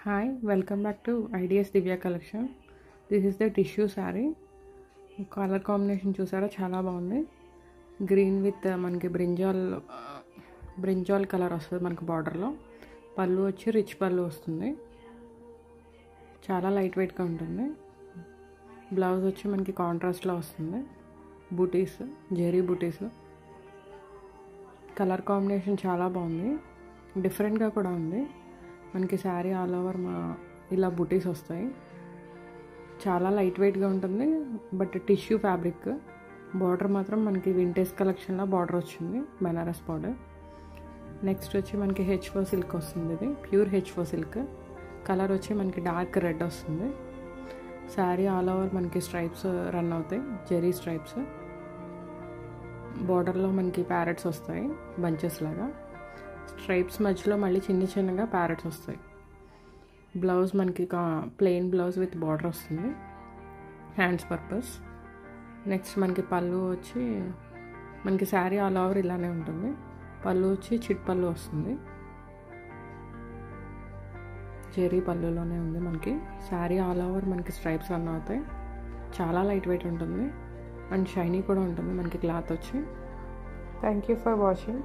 Hi, welcome back to IDS Divya collection. This is the tissue saree. Color combination చూసారా చాలా బాగుంది. Green with మనకి brinjal colour వస్తుంది మనకి బార్డర్లో. పళ్ళు వచ్చి రిచ్ పళ్ళు వస్తుంది. చాలా లైట్ వెయిట్గా ఉంటుంది. బ్లౌజ్ వచ్చి మనకి కాంట్రాస్ట్లో వస్తుంది. బూటీస్, జెరీ బూటీస్. కలర్ కాంబినేషన్ చాలా బాగుంది. డిఫరెంట్గా కూడా ఉంది. మనకి శారీ ఆల్ ఓవర్ ఇలా బుటీస్ వస్తాయి. చాలా లైట్ వెయిట్గా ఉంటుంది. But tissue fabric. బార్డర్ మాత్రం మనకి వింటేజ్ కలెక్షన్లో బార్డర్ వచ్చింది, బనారస్ బార్డర్. నెక్స్ట్ వచ్చి మనకి H4 సిల్క్ వస్తుంది. ఇది ప్యూర్ H4 సిల్క్. కలర్ వచ్చి మనకి డార్క్ రెడ్ వస్తుంది. శారీ ఆల్ ఓవర్ మనకి స్ట్రైప్స్ రన్ అవుతాయి, జెరీ స్ట్రైప్స్. బార్డర్లో మనకి ప్యారెట్స్ వస్తాయి బంచెస్ లాగా. స్ట్రైప్స్ మధ్యలో మళ్ళీ చిన్నగా ప్యారెట్స్ వస్తాయి. బ్లౌజ్ మనకి ప్లెయిన్ బ్లౌజ్ విత్ బార్డర్ వస్తుంది, హ్యాండ్స్ పర్పస్. నెక్స్ట్ మనకి పళ్ళు వచ్చి మనకి శారీ ఆల్ ఓవర్ ఇలానే ఉంటుంది. పళ్ళు వచ్చి చిట్ పళ్ళు వస్తుంది. జెరీ పళ్ళులోనే ఉంది మనకి. శారీ ఆల్ ఓవర్ మనకి స్ట్రైప్స్ రన్ అవుతాయి. చాలా లైట్ వెయిట్ ఉంటుంది అండ్ షైనీ కూడా ఉంటుంది మనకి క్లాత్ వచ్చి. Thank you for watching.